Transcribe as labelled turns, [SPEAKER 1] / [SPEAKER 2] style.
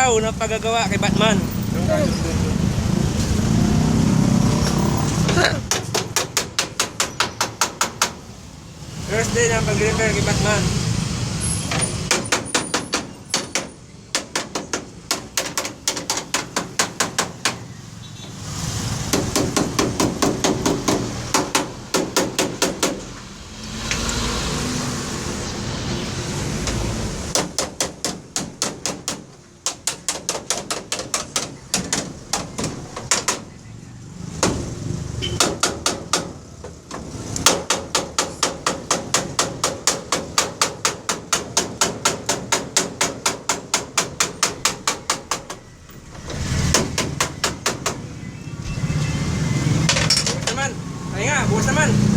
[SPEAKER 1] araw na paggagawa kay Batman. First day ng pag-repair kay Batman. Ay nga, bukas naman.